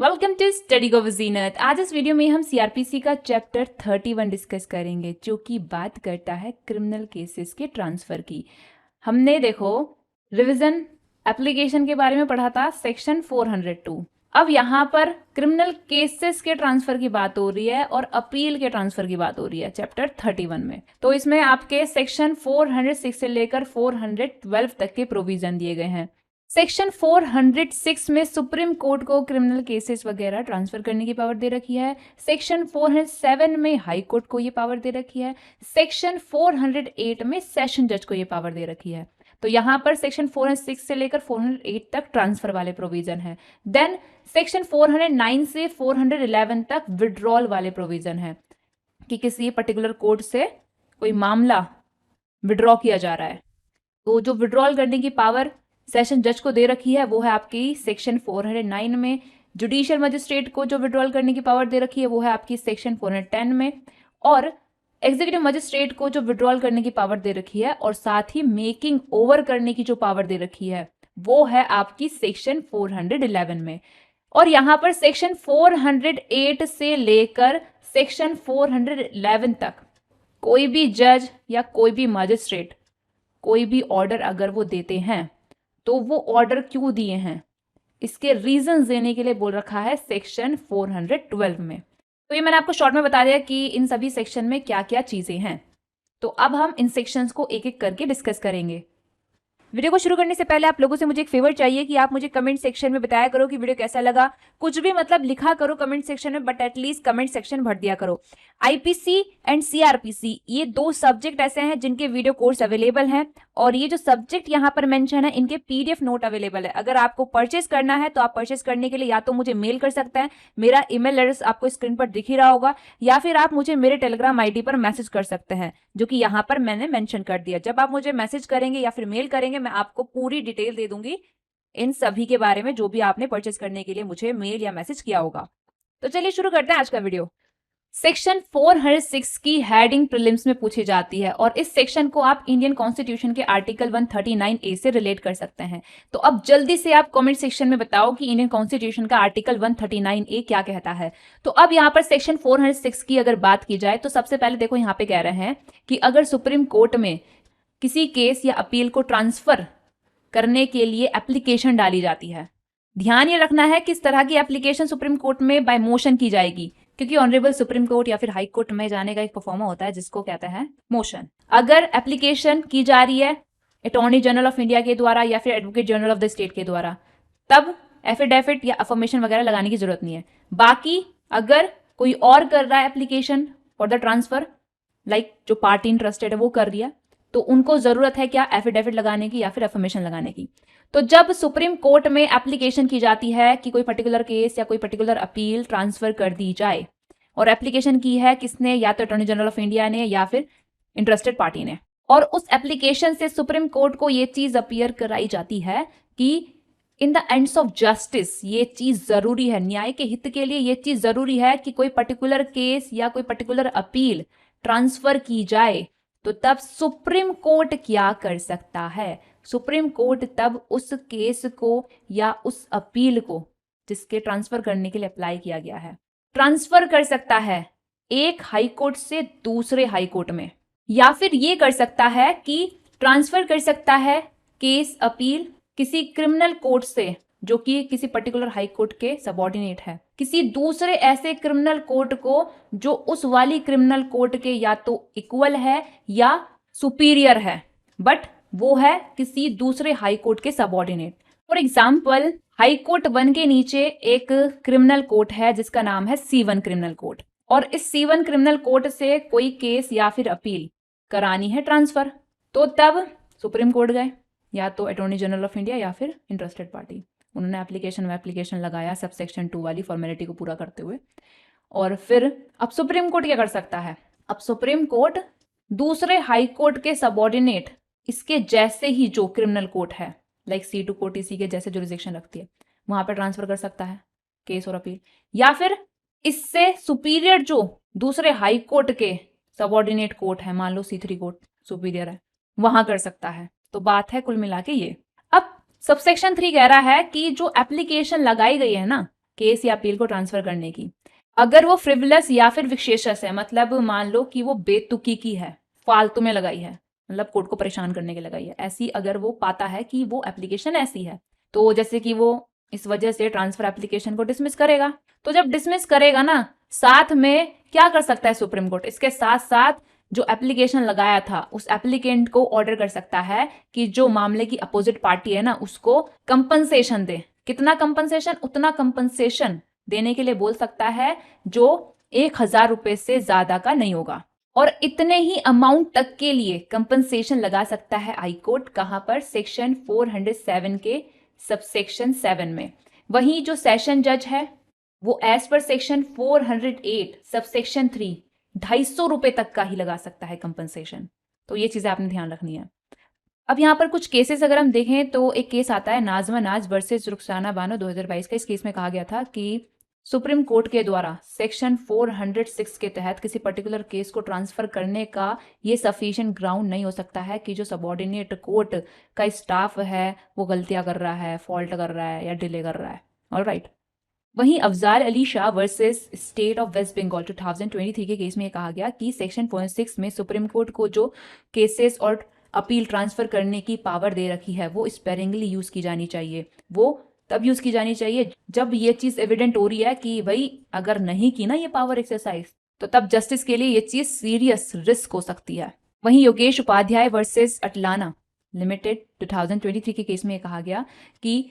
Welcome to study गो वजीनत। आज इस video में हम सीआरपीसी का चैप्टर 31 डिस्कस करेंगे जो कि बात करता है क्रिमिनल केसेस के ट्रांसफर की। हमने देखो रिवीजन एप्लीकेशन के बारे में पढ़ा था सेक्शन 402। अब यहाँ पर क्रिमिनल केसेस के ट्रांसफर की बात हो रही है और अपील के ट्रांसफर की बात हो रही है चैप्टर 31 में। तो इसमें आपके सेक्शन 406 से लेकर 412 तक के प्रोविजन दिए गए हैं। सेक्शन 406 में सुप्रीम कोर्ट को क्रिमिनल केसेस वगैरह ट्रांसफर करने की पावर दे रखी है। सेक्शन 407 में हाई कोर्ट को ये पावर दे रखी है। सेक्शन 408 में सेशन जज को ये पावर दे रखी है। तो यहाँ पर सेक्शन 406 से लेकर 408 तक ट्रांसफर वाले प्रोविजन है। देन सेक्शन 409 से 411 तक विड्रॉल वाले प्रोविजन है कि किसी पर्टिकुलर कोर्ट से कोई मामला विड्रॉ किया जा रहा है तो जो विड्रॉल करने की पावर सेशन जज को दे रखी है वो है आपकी सेक्शन 409 में। जुडिशियल मजिस्ट्रेट को जो विड्रॉल करने की पावर दे रखी है वो है आपकी सेक्शन 410 में। और एग्जीक्यूटिव मजिस्ट्रेट को जो विड्रॉल करने की पावर दे रखी है और साथ ही मेकिंग ओवर करने की जो पावर दे रखी है वो है आपकी सेक्शन 411 में। और यहाँ पर सेक्शन 408 से लेकर सेक्शन 411 तक कोई भी जज या कोई भी मजिस्ट्रेट कोई भी ऑर्डर अगर वो देते हैं तो वो ऑर्डर क्यों दिए हैं इसके रीजंस देने के लिए बोल रखा है सेक्शन 412 में। तो ये मैंने आपको शॉर्ट में बता दिया कि इन सभी सेक्शन में क्या क्या चीजें हैं। तो अब हम इन सेक्शंस को एक एक करके डिस्कस करेंगे। वीडियो को शुरू करने से पहले आप लोगों से मुझे एक फेवर चाहिए कि आप मुझे कमेंट सेक्शन में बताया करो कि वीडियो कैसा लगा। कुछ भी मतलब लिखा करो कमेंट सेक्शन में, बट एटलीस्ट कमेंट सेक्शन भर दिया करो। आईपीसी एंड सीआरपीसी ये दो सब्जेक्ट ऐसे हैं जिनके वीडियो कोर्स अवेलेबल हैं और ये जो सब्जेक्ट यहाँ पर मेंशन है इनके पीडीएफ नोट अवेलेबल है। अगर आपको परचेस करना है तो आप परचेस करने के लिए या तो मुझे मेल कर सकते हैं, मेरा ईमेल एड्रेस आपको स्क्रीन पर दिख ही रहा होगा, या फिर आप मुझे मेरे टेलीग्राम आईडी पर मैसेज कर सकते हैं जो कि यहाँ पर मैंने मेंशन कर दिया। जब आप मुझे मैसेज करेंगे या फिर मेल करेंगे मैं आपको पूरी डिटेल दे दूंगी इन सभी के बारे में जो भी आपने परचेस करने के लिए मुझे मेल या मैसेज किया होगा। तो चलिए शुरू करते हैं आज का वीडियो। सेक्शन 406 की हेडिंग प्रीलिम्स में पूछी जाती है और इस सेक्शन को आप इंडियन कॉन्स्टिट्यूशन के आर्टिकल 139A से रिलेट कर सकते हैं। तो अब जल्दी से आप कमेंट सेक्शन में बताओ कि इंडियन कॉन्स्टिट्यूशन का आर्टिकल 139A क्या कहता है। तो अब यहाँ पर सेक्शन 406 की अगर बात की जाए तो सबसे पहले देखो यहाँ पे कह रहे हैं कि अगर सुप्रीम कोर्ट में किसी केस या अपील को ट्रांसफर करने के लिए एप्लीकेशन डाली जाती है, ध्यान ये रखना है किस तरह की एप्लीकेशन सुप्रीम कोर्ट में बाय मोशन की जाएगी, क्योंकि ऑनरेबल सुप्रीम कोर्ट या फिर हाई कोर्ट में जाने का एक परफॉर्मा होता है जिसको कहते हैं मोशन। अगर एप्लीकेशन की जा रही है अटॉर्नी जनरल ऑफ इंडिया के द्वारा या फिर advocate general of the state के द्वारा, तब एफिडेविट या अफर्मेशन वगैरह लगाने की जरूरत नहीं है। बाकी अगर कोई और कर रहा है application for the transfer, like जो पार्टी इंटरेस्टेड है वो कर रही है, तो उनको जरूरत है क्या, एफिडेविट लगाने की या फिर अफर्मेशन लगाने की। तो जब सुप्रीम कोर्ट में एप्लीकेशन की जाती है कि कोई पर्टिकुलर केस या कोई पर्टिकुलर अपील ट्रांसफर कर दी जाए और एप्लीकेशन की है किसने, या तो अटॉर्नी जनरल ऑफ इंडिया ने या फिर इंटरेस्टेड पार्टी ने, और उस एप्लीकेशन से सुप्रीम कोर्ट को ये चीज अपीयर कराई जाती है कि in the ends of justice ये चीज जरूरी है, न्याय के हित के लिए ये चीज जरूरी है कि कोई पर्टिकुलर केस या कोई पर्टिकुलर अपील ट्रांसफर की जाए, तो तब सुप्रीम कोर्ट क्या कर सकता है, सुप्रीम कोर्ट तब उस केस को या उस अपील को जिसके ट्रांसफर करने के लिए अप्लाई किया गया है ट्रांसफर कर सकता है एक हाई कोर्ट से दूसरे हाई कोर्ट में, या फिर ये कर सकता है कि ट्रांसफर कर सकता है केस अपील किसी क्रिमिनल कोर्ट से जो कि किसी पर्टिकुलर हाई कोर्ट के सबऑर्डिनेट है, किसी दूसरे ऐसे क्रिमिनल कोर्ट को जो उस वाली क्रिमिनल कोर्ट के या तो इक्वल है या सुपीरियर है, बट वो है किसी दूसरे हाई कोर्ट के subordinate. For example high court 1 के नीचे एक क्रिमिनल कोर्ट है जिसका नाम है C1 क्रिमिनल कोर्ट, और इस C1 क्रिमिनल कोर्ट से कोई केस या फिर अपील करानी है ट्रांसफर, तो तब सुप्रीम कोर्ट गए या तो अटॉर्नी जनरल ऑफ इंडिया या फिर इंटरेस्टेड पार्टी, उन्होंने एप्लीकेशन लगाया सब सेक्शन 2 वाली फॉर्मेलिटी को पूरा करते हुए, और फिर अब सुप्रीम कोर्ट क्या कर सकता है, अब सुप्रीम कोर्ट दूसरे हाई कोर्ट के सबऑर्डिनेट इसके जैसे ही जो क्रिमिनल कोर्ट है लाइक C2 कोर्ट इसी के जैसे जुरिसडिक्शन रखती है वहां पर ट्रांसफर कर सकता है केस और अपील, या फिर इससे सुपीरियर जो दूसरे हाई कोर्ट के सबऑर्डिनेट कोर्ट है, मान लो C3 कोर्ट सुपीरियर है, वहां कर सकता है। तो बात है कुल मिला के ये। अब सबसेक्शन 3 कह रहा है कि जो एप्लीकेशन लगाई गई है ना, केस या अपील को ट्रांसफर करने की। अगर वो फ्रिवलस या फिर विशेषस है, मतलब मान लो कि वो बेतुकी की है, फालतू में लगाई है, मतलब कोर्ट को परेशान करने के लगाई है, ऐसी अगर वो पाता है कि वो एप्लीकेशन ऐसी है, तो जैसे कि वो इस वजह से ट्रांसफर एप्लीकेशन को डिसमिस करेगा। तो जब डिसमिस करेगा ना, साथ में क्या कर सकता है सुप्रीम कोर्ट, इसके साथ साथ जो एप्लीकेशन लगाया था उस एप्लीकेंट को ऑर्डर कर सकता है कि जो मामले की अपोजिट पार्टी है ना उसको कंपनसेशन दे। कितना कंपनसेशन? उतना कंपनसेशन देने के लिए बोल सकता है जो 1,000 रुपए से ज्यादा का नहीं होगा, और इतने ही अमाउंट तक के लिए कंपनसेशन लगा सकता है हाईकोर्ट। कहां पर? सेक्शन 407 के सबसेक्शन 7 में। वहीं जो सेशन जज है वो एज पर सेक्शन 408 सबसेक्शन 3 250 रुपए तक का ही लगा सकता है कंपनसेशन। तो ये चीजें आपने ध्यान रखनी है। अब यहाँ पर कुछ केसेस अगर हम देखें तो एक केस आता है नाजमा नाज वर्सेस रुखसाना बानो 2022 का। इस केस में कहा गया था कि सुप्रीम कोर्ट के द्वारा सेक्शन 406 के तहत किसी पर्टिकुलर केस को ट्रांसफर करने का ये सफिशिएंट ग्राउंड नहीं हो सकता है कि जो सबऑर्डिनेट कोर्ट का स्टाफ है वो गलतियां कर रहा है, फॉल्ट कर रहा है या डिले कर रहा है। ऑलराइट। वहीं Afzar Ali Shah versus state of West Bengal 2023 के केस में ये कहा गया कि सेक्शन 406 में सुप्रीम कोर्ट को जो केसेस और अपील ट्रांसफर करने की पावर दे रखी है वो स्पेरिंगली यूज की जानी चाहिए। वो तब यूज की जानी चाहिए जब ये चीज एविडेंट हो रही है कि भाई अगर नहीं की ना ये पावर एक्सरसाइज तो तब जस्टिस के लिए ये चीज सीरियस रिस्क हो सकती है। वहीं योगेश उपाध्याय वर्सेस अटलाना लिमिटेड 2023 के केस में ये कहा गया कि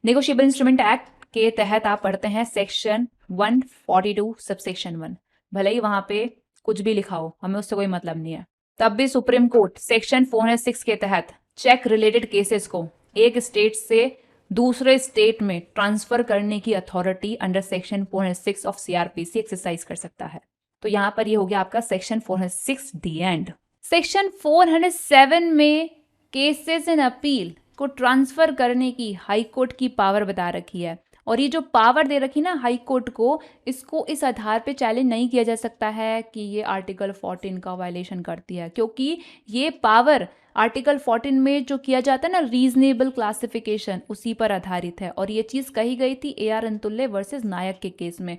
नेगोशिएबल इंस्ट्रूमेंट एक्ट के तहत आप पढ़ते हैं सेक्शन 142 सबसेक्शन 1, भले ही वहां पे कुछ भी लिखा हो, हमें उससे कोई मतलब नहीं है, तब भी सुप्रीम कोर्ट सेक्शन 406 के तहत चेक रिलेटेड केसेस को एक स्टेट से दूसरे स्टेट में ट्रांसफर करने की authority under section 406 of CrPC exercise कर सकता है। तो यहां पर ये हो गया आपका सेक्शन 406 डी एंड। सेक्शन 407 में केसेस इन अपील को ट्रांसफर करने की हाई कोर्ट की पावर बता रखी है, और ये जो पावर दे रखी ना हाई कोर्ट को, इसको इस आधार पे चैलेंज नहीं किया जा सकता है कि ये आर्टिकल 14 का वायलेशन करती है, क्योंकि ये पावर आर्टिकल 14 में जो किया जाता है ना रीजनेबल क्लासिफिकेशन, उसी पर आधारित है। और ये चीज कही गई थी AR अंतुल्य वर्सेस नायक के केस में।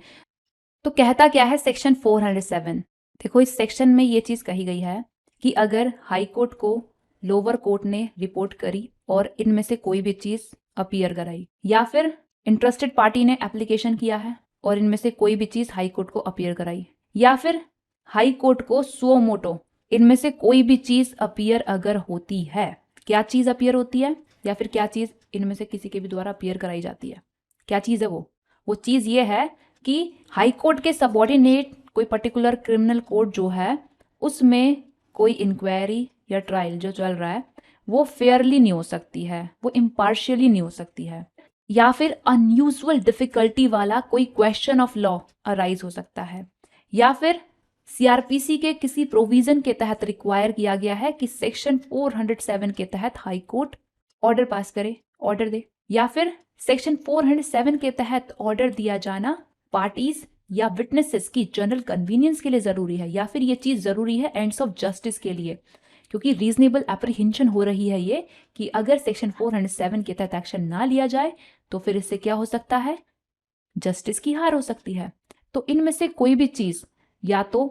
तो कहता क्या है सेक्शन 407? देखो इस सेक्शन में ये चीज कही गई है कि अगर हाई कोर्ट को लोअर कोर्ट ने रिपोर्ट करी और इनमें से कोई भी चीज अपीयर कराई, या फिर इंटरेस्टेड पार्टी ने एप्लीकेशन किया है और इनमें से कोई भी चीज हाई कोर्ट को अपीयर कराई, या फिर हाई कोर्ट को सुओ मोटो इनमें से कोई भी चीज अपीयर अगर होती है, क्या चीज अपीयर होती है या फिर क्या चीज इनमें से किसी के भी द्वारा अपीयर कराई जाती है, क्या चीज है वो चीज ये है कि हाई कोर्ट के सबऑर्डिनेट कोई पर्टिकुलर क्रिमिनल कोर्ट जो है उसमें कोई इंक्वायरी या ट्रायल जो चल रहा है वो फेयरली नहीं हो सकती है, वो इम्पार्शियली नहीं हो सकती है, या फिर अनयूजुअल डिफिकल्टी वाला कोई क्वेश्चन ऑफ लॉ अराइज हो सकता है, या फिर सीआरपीसी के किसी प्रोविजन के तहत रिक्वायर किया गया है कि सेक्शन 407 के तहत हाई कोर्ट ऑर्डर पास करे, ऑर्डर दे, या फिर सेक्शन 407 के तहत ऑर्डर दिया जाना पार्टीज या विटनेसेस की जनरल कन्वीनियंस के लिए जरूरी है, या फिर ये चीज जरूरी है एंड्स ऑफ जस्टिस के लिए, क्योंकि रीजनेबल एप्रीहेंशन हो रही है ये कि अगर सेक्शन 407 के तहत एक्शन ना लिया जाए तो फिर इससे क्या हो सकता है, जस्टिस की हार हो सकती है। तो इनमें से कोई भी चीज या तो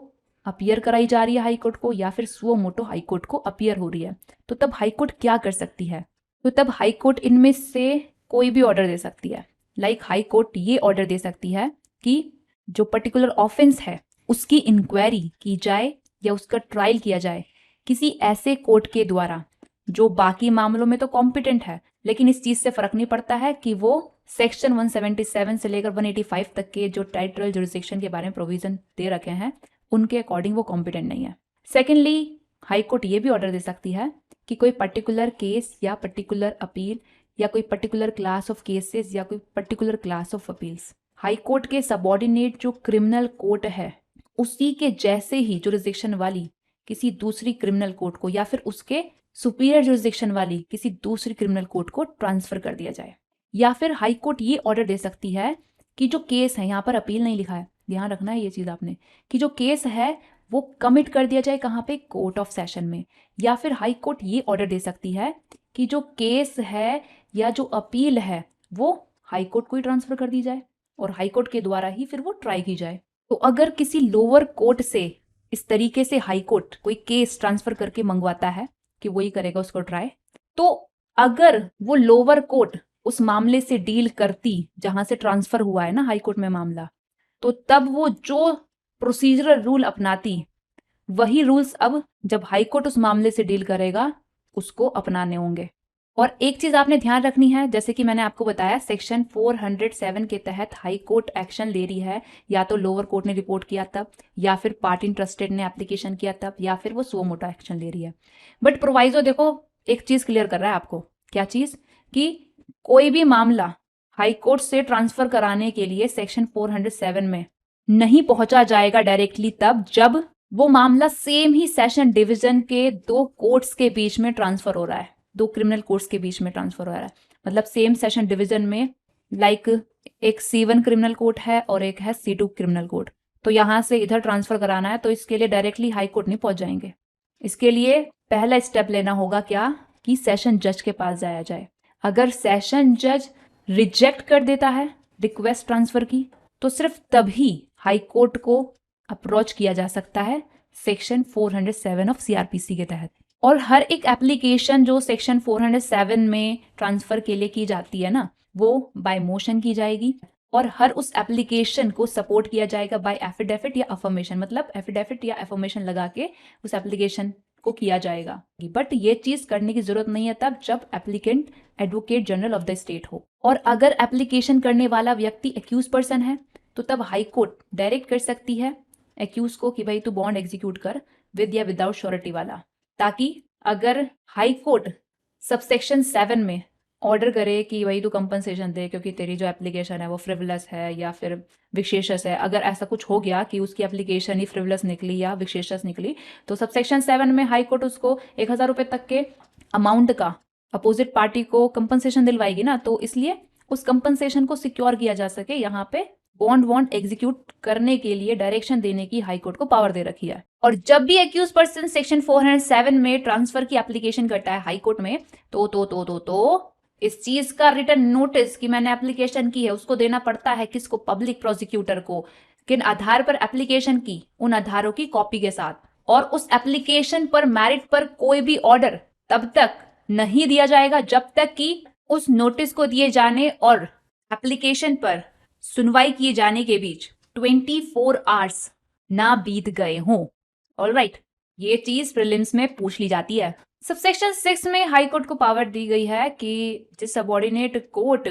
अपीयर कराई जा रही है हाई कोर्ट को, या फिर सुओ मोटो हाई कोर्ट को अपीयर हो रही है, तो तब हाई कोर्ट क्या कर सकती है? तो तब हाई कोर्ट इनमें से कोई भी ऑर्डर दे सकती है। लाइक हाई कोर्ट ये ऑर्डर दे सकती है कि जो पर्टिकुलर ऑफेंस है उसकी इंक्वायरी की जाए या उसका ट्रायल किया जाए किसी ऐसे कोर्ट के द्वारा जो बाकी मामलों में तो कॉम्पिटेंट है, लेकिन इस चीज से फर्क नहीं पड़ता है कि वो सेक्शन 177 से लेकर 185 तक के जो टेरिटोरियल जुरिसडिक्शन के बारे में प्रोविजन दे रखे हैं उनके अकॉर्डिंग वो कॉम्पिटेंट नहीं है। सेकेंडली हाई कोर्ट ये भी ऑर्डर दे सकती है कि कोई पर्टिकुलर केस या पर्टिकुलर अपील या कोई पर्टिकुलर क्लास ऑफ केसेस या कोई particular class of appeals high court के सबऑर्डिनेट जो क्रिमिनल कोर्ट है उसी के जैसे ही जुरिसडिक्शन वाली किसी दूसरी क्रिमिनल कोर्ट को या फिर उसके सुपीरियर जुरिसडिक्शन वाली किसी दूसरी क्रिमिनल कोर्ट को ट्रांसफर कर दिया जाए। या फिर हाई कोर्ट ये ऑर्डर दे सकती है कि जो केस है, यहाँ पर अपील नहीं लिखा है, ध्यान रखना है ये चीज आपने, कि जो केस है वो कमिट कर दिया जाए कहाँ पे, कोर्ट ऑफ सेशन में। या फिर हाई कोर्ट ये ऑर्डर दे सकती है कि जो केस है या जो अपील है वो हाई कोर्ट को ही ट्रांसफर कर दी जाए। और हाई कोर्ट के द्वारा ही फिर वो ट्राई की जाए। तो अगर किसी लोअर कोर्ट से इस तरीके से हाई कोर्ट कोई केस ट्रांसफर करके मंगवाता है कि वही करेगा उसको ट्राई, तो अगर वो लोअर कोर्ट उस मामले से डील करती जहां से ट्रांसफर हुआ है ना हाई कोर्ट में मामला, तो तब वो जो प्रोसीजरल रूल अपनाती वही रूल्स अब जब हाई कोर्ट उस मामले से डील करेगा उसको अपनाने होंगे। और एक चीज आपने ध्यान रखनी है, जैसे कि मैंने आपको बताया सेक्शन 407 के तहत हाई कोर्ट एक्शन ले रही है, या तो लोअर कोर्ट ने रिपोर्ट किया तब, या फिर पार्टी इंटरेस्टेड ने एप्लीकेशन किया तब, या फिर वो सो मोटो एक्शन ले रही है। बट प्रोवाइजो देखो एक चीज क्लियर कर रहा है आपको, क्या चीज, कि कोई भी मामला हाई कोर्ट से ट्रांसफर कराने के लिए सेक्शन 407 में नहीं पहुंचा जाएगा डायरेक्टली तब जब वो मामला सेम ही सेशन डिवीजन के दो कोर्ट्स के बीच में ट्रांसफर हो रहा है, दो क्रिमिनल कोर्ट्स के बीच में ट्रांसफर हो रहा है। मतलब सेम सेशन डिवीजन में लाइक एक C1 क्रिमिनल कोर्ट है और एक है C2 क्रिमिनल कोर्ट, तो यहां से इधर ट्रांसफर कराना है तो इसके लिए डायरेक्टली हाई कोर्ट नहीं पहुंच जाएंगे। इसके लिए पहला स्टेप लेना होगा क्या, कि सेशन जज के पास जाया जाए। अगर सेशन जज रिजेक्ट कर देता है रिक्वेस्ट ट्रांसफर की, तो सिर्फ तभी हाई कोर्ट को अप्रोच किया जा सकता है सेक्शन 407 ऑफ CRPC के तहत। और हर एक एप्लीकेशन जो सेक्शन 407 में ट्रांसफर के लिए की जाती है ना, वो बाय मोशन की जाएगी, और हर उस एप्लीकेशन को सपोर्ट किया जाएगा बाय एफिडेविट या अफर्मेशन, मतलब एफिडेविट या अफर्मेशन लगा के उस एप्लीकेशन को किया जाएगा। बट ये चीज करने की जरूरत नहीं है तब जब applicant advocate general of the state हो। और अगर एप्लीकेशन करने वाला व्यक्ति एक्यूज पर्सन है तो तब हाई कोर्ट डायरेक्ट कर सकती है एक्यूज को कि भाई तू बॉन्ड एग्जीक्यूट कर विद या विदाउट श्योरिटी वाला, ताकि अगर हाई कोर्ट सबसेक्शन 7 में ऑर्डर करे कि भाई तू कंपनसेशन दे क्योंकि तेरी जो एप्लीकेशन है वो फ्रिवलस है या फिर विशेषस है, अगर ऐसा कुछ हो गया कि उसकी एप्लीकेशन ही फ्रिवलस निकली या विशेषस निकली, तो सबसेक्शन 7 में हाई कोर्ट उसको 1000 रुपये तक के अमाउंट का अपोजिट पार्टी को कंपनसेशन दिलवाएगी ना, तो इसलिए उस कंपनसेशन को सिक्योर किया जा सके, यहाँ पे बॉन्ड एग्जीक्यूट करने के लिए डायरेक्शन देने की हाई कोर्ट को पावर दे रखी है। और जब भी एक्यूज पर्सन सेक्शन 407 में ट्रांसफर की एप्लीकेशन करता है हाई कोर्ट में, तो इस चीज का रिटर्न नोटिस कि मैंने एप्लीकेशन की है उसको देना पड़ता है किसको, पब्लिक प्रोसिक्यूटर को, किन आधार पर एप्लीकेशन की, उन आधारों की कॉपी के साथ। और उस एप्लीकेशन पर मेरिट पर कोई भी ऑर्डर तब तक नहीं दिया जाएगा जब तक कि उस नोटिस को दिए जाने और एप्लीकेशन पर सुनवाई किए जाने के बीच 24 आवर्स ना बीत गए हों। ऑलराइट, ये चीज प्रीलिम्स में पूछ ली जाती है। सबसेक्शन 6 में हाई कोर्ट को पावर दी गई है कि जिस सबऑर्डिनेट कोर्ट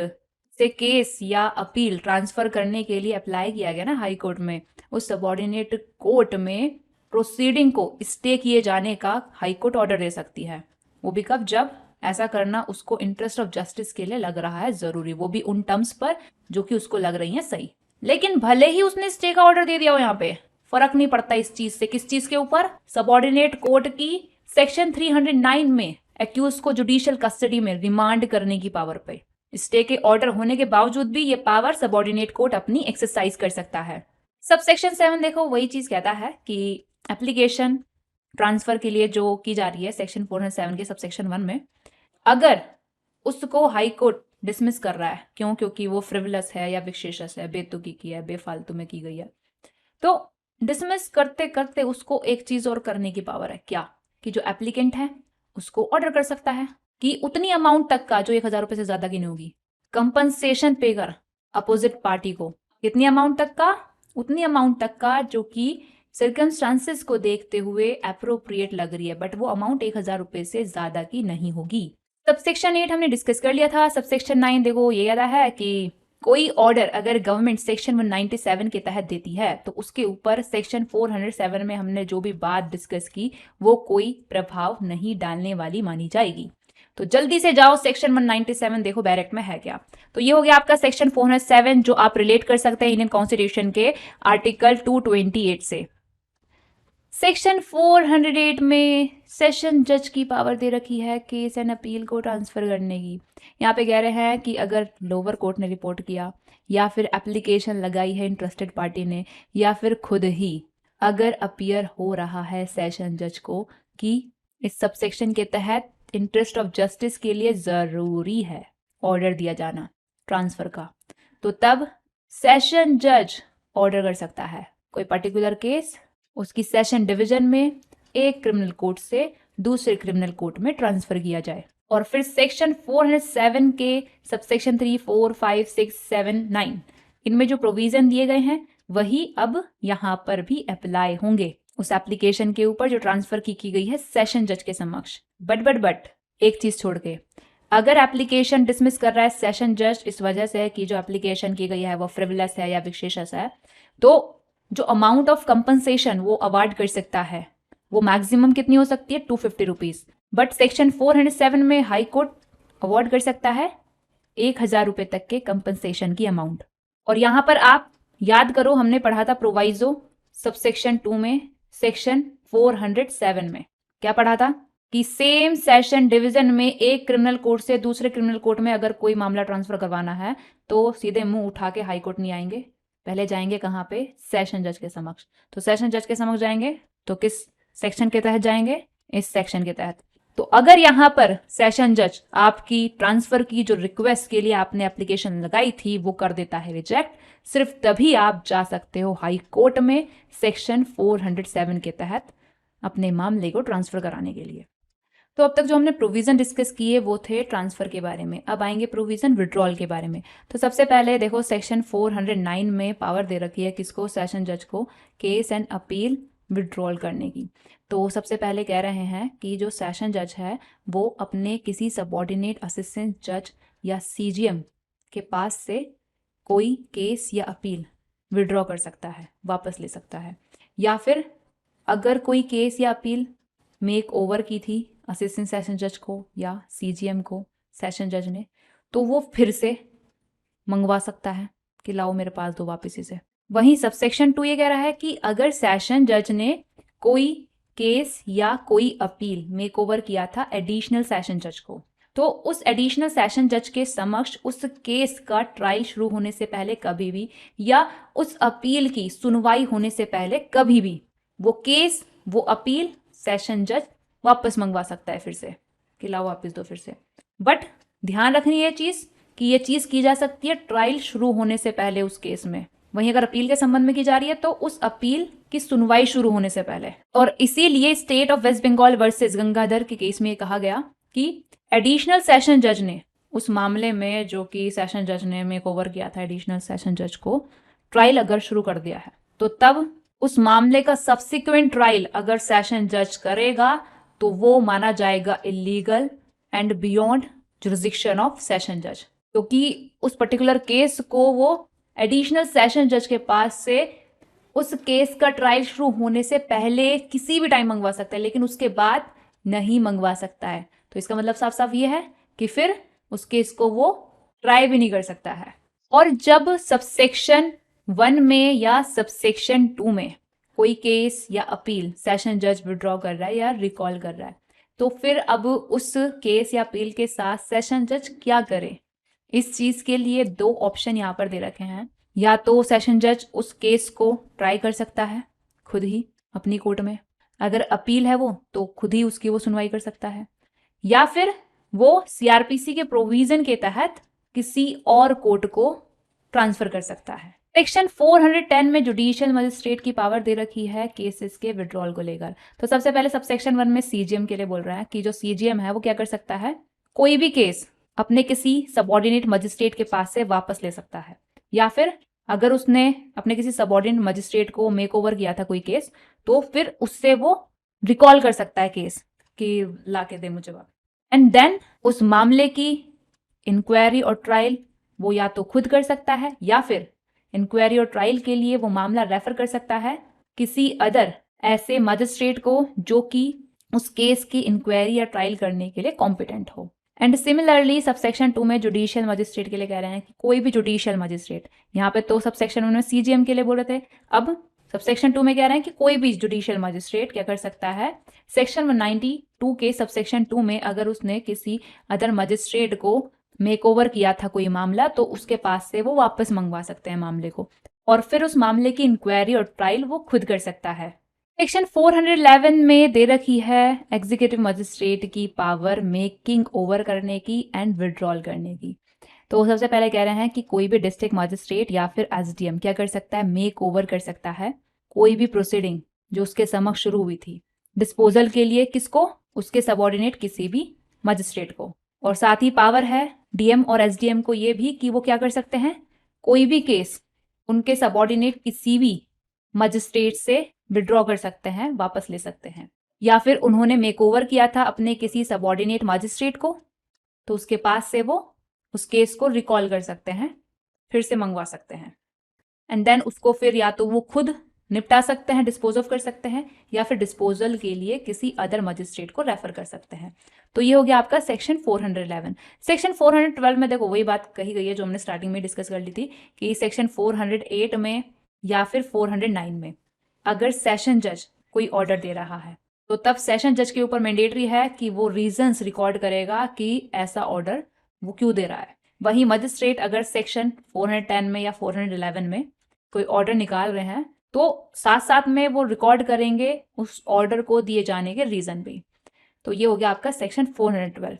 से केस या अपील ट्रांसफर करने के लिए अप्लाई किया गया ना हाई कोर्ट में, उस सबऑर्डिनेट कोर्ट में प्रोसीडिंग को स्टे किए जाने का हाई कोर्ट ऑर्डर दे सकती है। वो भी कब, जब ऐसा करना उसको इंटरेस्ट ऑफ जस्टिस के लिए लग रहा है जरूरी, वो भी उन टर्म्स पर जो कि उसको लग रही है सही। लेकिन भले ही उसने स्टे का ऑर्डर दे दिया हो, यहाँ पे फर्क नहीं पड़ता इस चीज से। किस चीज के ऊपर, सबऑर्डिनेट कोर्ट की सेक्शन 309 में एक्यूज को जुडिशियल कस्टडी में रिमांड करने की पावर पे। स्टे के ऑर्डर होने के बावजूद भी ये पावर सबऑर्डिनेट कोर्ट अपनी एक्सरसाइज कर सकता है। सबसेक्शन 7 देखो वही चीज कहता है कि एप्लीकेशन ट्रांसफर के लिए जो की जा रही है सेक्शन 407 के सबसेक्शन 1 में, अगर उसको हाई कोर्ट डिसमिस कर रहा है, क्यों, क्योंकि वो फ्रिवलस है या विशेषस है, बेतुकी की है, बेफालतू में की गई है, तो डिसमिस करते करते उसको एक चीज और करने की पावर है, क्या, कि जो एप्लीकेंट है उसको ऑर्डर कर सकता है कि उतनी अमाउंट तक का जो 1000 रुपए से ज्यादा की नहीं होगी कंपनसेशन पे कर अपोजिट पार्टी को। कितनी अमाउंट तक का, उतनी अमाउंट तक का जो कि सर्कमस्टांसेस को देखते हुए अप्रोप्रिएट लग रही है, बट वो अमाउंट 1000 रुपए से ज्यादा की नहीं होगी। सबसेक्शन 8 हमने डिस्कस कर लिया था। सबसेक्शन 9 देखो ये याद है कि कोई ऑर्डर अगर गवर्नमेंट सेक्शन 197 के तहत देती है तो उसके ऊपर सेक्शन 407 में हमने जो भी बात डिस्कस की वो कोई प्रभाव नहीं डालने वाली मानी जाएगी। तो जल्दी से जाओ सेक्शन 197 देखो बैरेक्ट में है क्या। तो ये हो गया आपका सेक्शन 407 जो आप रिलेट कर सकते हैं इंडियन कॉन्स्टिट्यूशन के आर्टिकल 228 से। सेक्शन 408 में सेशन जज की पावर दे रखी है केस एंड अपील को ट्रांसफर करने की। यहाँ पे कह रहे हैं कि अगर लोअर कोर्ट ने रिपोर्ट किया या फिर एप्लीकेशन लगाई है इंटरेस्टेड पार्टी ने या फिर खुद ही अगर अपीयर हो रहा है सेशन जज को कि इस सबसेक्शन के तहत इंटरेस्ट ऑफ जस्टिस के लिए जरूरी है ऑर्डर दिया जाना ट्रांसफर का, तो तब सेशन जज ऑर्डर कर सकता है कोई पर्टिकुलर केस उसकी सेशन डिवीजन में एक क्रिमिनल कोर्ट से दूसरे क्रिमिनल कोर्ट में ट्रांसफर किया जाए। और फिर सेक्शन 407 के सबसेक्शन 3, 4, 5, 6, 7, 9 इनमें जो प्रोविजन दिए गए हैं वही अब यहाँ पर भी अप्लाई होंगे उस एप्लीकेशन के ऊपर जो ट्रांसफर की गई है सेशन जज के समक्ष। बट एक चीज छोड़ के, अगर एप्लीकेशन डिसमिस कर रहा है सेशन जज इस वजह से कि जो एप्लीकेशन की गई है वो फ्रिवलेस है या विशेषस है, तो जो अमाउंट ऑफ कंपनसेशन वो अवार्ड कर सकता है वो मैक्सिमम कितनी हो सकती है 250 रुपीज। बट सेक्शन 407 में हाई कोर्ट अवार्ड कर सकता है 1000 रुपए तक के कंपनसेशन की अमाउंट। और यहां पर आप याद करो हमने पढ़ा था प्रोवाइजो सबसेक्शन 2 में सेक्शन 407 में क्या पढ़ा था कि सेम सेशन डिवीजन में एक क्रिमिनल कोर्ट से दूसरे क्रिमिनल कोर्ट में अगर कोई मामला ट्रांसफर करवाना है तो सीधे मुंह उठा के हाई कोर्ट नहीं आएंगे, पहले जाएंगे कहाँ पे सेशन जज के समक्ष। तो सेशन जज के समक्ष जाएंगे तो किस सेक्शन के तहत जाएंगे, इस सेक्शन के तहत। तो अगर यहाँ पर सेशन जज आपकी ट्रांसफर की जो रिक्वेस्ट के लिए आपने एप्लीकेशन लगाई थी वो कर देता है रिजेक्ट, सिर्फ तभी आप जा सकते हो हाई कोर्ट में सेक्शन 407 के तहत अपने मामले को ट्रांसफर कराने के लिए। तो अब तक जो हमने प्रोविजन डिस्कस किए वो थे ट्रांसफर के बारे में। अब आएंगे प्रोविजन विड्रॉल के बारे में। तो सबसे पहले देखो सेक्शन 409 में पावर दे रखी है किसको, सेशन जज को, केस एंड अपील विड्रॉल करने की। तो सबसे पहले कह रहे हैं कि जो सेशन जज है वो अपने किसी सबऑर्डिनेट असिस्टेंट जज या सीजीएम के पास से कोई केस या अपील विड्रॉ कर सकता है, वापस ले सकता है। या फिर अगर कोई केस या अपील मेक ओवर की थी असिस्टेंट सेशन जज को या सीजीएम को सेशन जज ने, तो वो फिर से मंगवा सकता है कि लाओ मेरे पास दो वापस इसे। वहीं सबसेक्शन 2 ये कह रहा है कि अगर सेशन जज ने कोई केस या कोई अपील मेक ओवर किया था एडिशनल सेशन जज को, तो उस एडिशनल सेशन जज के समक्ष उस केस का ट्रायल शुरू होने से पहले कभी भी या उस अपील की सुनवाई होने से पहले कभी भी वो केस वो अपील सेशन जज वापस मंगवा सकता है फिर से कि लाओ वापस दो फिर से। बट ध्यान रखनी है चीज कि ये चीज की जा सकती है ट्रायल शुरू होने से पहले उस केस में। वहीं अगर अपील के संबंध में की जा रही है तो उस अपील की सुनवाई शुरू होने से पहले। और इसीलिए state of West Bengal versus Gangadhar के केस में कहा गया कि एडिशनल सेशन जज ने उस मामले में जो कि सेशन जज ने मेक ओवर किया था एडिशनल सेशन जज को, ट्रायल अगर शुरू कर दिया है तो तब उस मामले का सब्सिक्वेंट ट्रायल अगर सेशन जज करेगा तो वो माना जाएगा illegal and beyond jurisdiction of session जज, क्योंकि उस पर्टिकुलर केस को वो एडिशनल सेशन जज के पास से उस केस का ट्रायल शुरू होने से पहले किसी भी टाइम मंगवा सकता है लेकिन उसके बाद नहीं मंगवा सकता है। तो इसका मतलब साफ साफ ये है कि फिर उस केस को वो ट्राई भी नहीं कर सकता है। और जब सबसेक्शन 1 में या सबसेक्शन 2 में कोई केस या अपील सेशन जज विड्रॉ कर रहा है या रिकॉल कर रहा है तो फिर अब उस केस या अपील के साथ सेशन जज क्या करे, इस चीज के लिए दो ऑप्शन यहाँ पर दे रखे हैं। या तो सेशन जज उस केस को ट्राई कर सकता है खुद ही अपनी कोर्ट में, अगर अपील है वो तो खुद ही उसकी वो सुनवाई कर सकता है, या फिर वो सीआरपीसी के प्रोविजन के तहत किसी और कोर्ट को ट्रांसफर कर सकता है। सेक्शन 410 में जुडिशियल मजिस्ट्रेट की पावर दे रखी है केसेस के विड्रॉल को लेकर। तो सबसे पहले सबसेक्शन 1 में सीजीएम के लिए बोल रहा है कि जो सीजीएम है वो क्या कर सकता है, कोई भी केस अपने किसी सबऑर्डिनेट मजिस्ट्रेट के पास से वापस ले सकता है, या फिर अगर उसने अपने किसी सबऑर्डिनेट मजिस्ट्रेट को मेक ओवर किया था कोई केस तो फिर उससे वो रिकॉल कर सकता है केस कि ला के दे मुझे वापस। एंड देन उस मामले की इंक्वायरी और ट्रायल वो या तो खुद कर सकता है या फिर इंक्वायरी और ट्रायल के लिए वो मामला रेफर कर सकता है किसी अदर ऐसे मजिस्ट्रेट को जो कि उस केस की इंक्वायरी या ट्रायल करने के लिए कॉम्पिटेंट हो। एंड सिमिलरली सबसेक्शन 2 में जुडिशियल मजिस्ट्रेट के लिए कह रहे हैं कि कोई भी जुडिशियल मजिस्ट्रेट, यहाँ पे तो सबसेक्शन 1 में सीजीएम के लिए बोल रहे थे, अब सबसेक्शन 2 में कह रहे हैं कि कोई भी जुडिशियल मजिस्ट्रेट क्या कर सकता है, सेक्शन 192 के सबसेक्शन 2 में अगर उसने किसी अदर मजिस्ट्रेट को मेक ओवर किया था कोई मामला तो उसके पास से वो वापस मंगवा सकते हैं मामले को, और फिर उस मामले की इंक्वायरी और ट्रायल वो खुद कर सकता है। सेक्शन 411 में दे रखी है एग्जीक्यूटिव मजिस्ट्रेट की पावर मेकिंग ओवर करने की एंड विड्रॉल करने की। तो सबसे पहले कह रहे हैं कि कोई भी डिस्ट्रिक्ट मजिस्ट्रेट या फिर एसडीएम क्या कर सकता है, मेक ओवर कर सकता है कोई भी प्रोसीडिंग जो उसके समक्ष शुरू हुई थी डिस्पोजल के लिए, किसको, उसके सबऑर्डिनेट किसी भी मजिस्ट्रेट को। और साथ ही पावर है डीएम और एसडीएम को ये भी कि वो क्या कर सकते हैं, कोई भी केस उनके सबऑर्डिनेट किसी भी मजिस्ट्रेट से विड्रॉ कर सकते हैं, वापस ले सकते हैं। या फिर उन्होंने मेकओवर किया था अपने किसी सबऑर्डिनेट मजिस्ट्रेट को, तो उसके पास से वो उस केस को रिकॉल कर सकते हैं, फिर से मंगवा सकते हैं। एंड देन उसको फिर या तो वो खुद निपटा सकते हैं, डिस्पोज ऑफ कर सकते हैं, या फिर डिस्पोजल के लिए किसी अदर मजिस्ट्रेट को रेफर कर सकते हैं। तो ये हो गया आपका सेक्शन 411। सेक्शन 412 में देखो वही बात कही गई है जो हमने स्टार्टिंग में डिस्कस कर ली थी कि सेक्शन 408 में या फिर 409 में अगर सेशन जज कोई ऑर्डर दे रहा है तो तब सेशन जज के ऊपर मैंडेटरी है कि वो रीजंस रिकॉर्ड करेगा कि ऐसा ऑर्डर वो क्यों दे रहा है। वहीं मजिस्ट्रेट अगर सेक्शन 410 में या 411 में कोई ऑर्डर निकाल रहे हैं तो साथ साथ में वो रिकॉर्ड करेंगे उस ऑर्डर को दिए जाने के रीजन भी। तो ये हो गया आपका सेक्शन 412।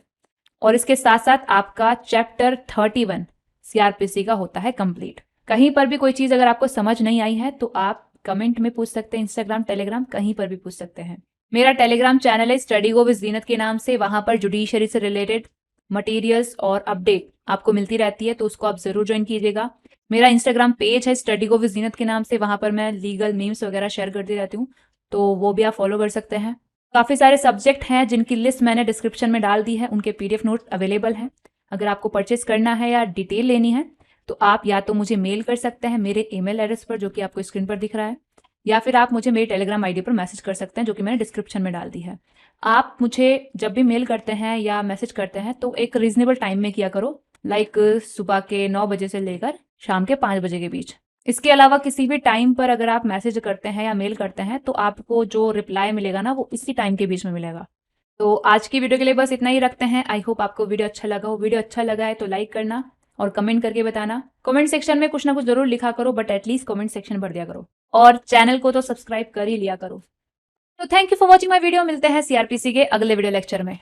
और इसके साथ साथ आपका चैप्टर 31 सीआरपीसी का होता है कंप्लीट। कहीं पर भी कोई चीज अगर आपको समझ नहीं आई है तो आप कमेंट में पूछ सकते हैं, इंस्टाग्राम, टेलीग्राम, कहीं पर भी पूछ सकते हैं। मेरा टेलीग्राम चैनल है स्टडी गो विद जीनत के नाम से, वहां पर जुडिशरी से रिलेटेड मटेरियल्स और अपडेट आपको मिलती रहती है, तो उसको आप जरूर ज्वाइन कीजिएगा। मेरा इंस्टाग्राम पेज है स्टडी गो विद जीनत के नाम से, वहां पर मैं लीगल मीम्स वगैरह शेयर करती रहती हूँ, तो वो भी आप फॉलो कर सकते हैं। काफ़ी सारे सब्जेक्ट हैं जिनकी लिस्ट मैंने डिस्क्रिप्शन में डाल दी है, उनके पीडीएफ नोट अवेलेबल हैं। अगर आपको परचेस करना है या डिटेल लेनी है तो आप या तो मुझे मेल कर सकते हैं मेरे ईमेल एड्रेस पर जो कि आपको स्क्रीन पर दिख रहा है, या फिर आप मुझे मेरे टेलीग्राम आईडी पर मैसेज कर सकते हैं जो कि मैंने डिस्क्रिप्शन में डाल दी है। आप मुझे जब भी मेल करते हैं या मैसेज करते हैं तो एक रीजनेबल टाइम में किया करो, लाइक सुबह के 9 बजे से लेकर शाम के 5 बजे के बीच। इसके अलावा किसी भी टाइम पर अगर आप मैसेज करते हैं या मेल करते हैं तो आपको जो रिप्लाई मिलेगा ना वो इसी टाइम के बीच में मिलेगा। तो आज की वीडियो के लिए बस इतना ही रखते हैं। आई होप आपको वीडियो अच्छा लगा हो। वीडियो अच्छा लगा है तो लाइक करना और कमेंट करके बताना। कमेंट सेक्शन में कुछ ना कुछ जरूर लिखा करो, बट एटलीस्ट कमेंट सेक्शन भर दिया करो, और चैनल को तो सब्सक्राइब कर ही लिया करो। तो thank you for watching my video. मिलते हैं सीआरपीसी के अगले वीडियो लेक्चर में।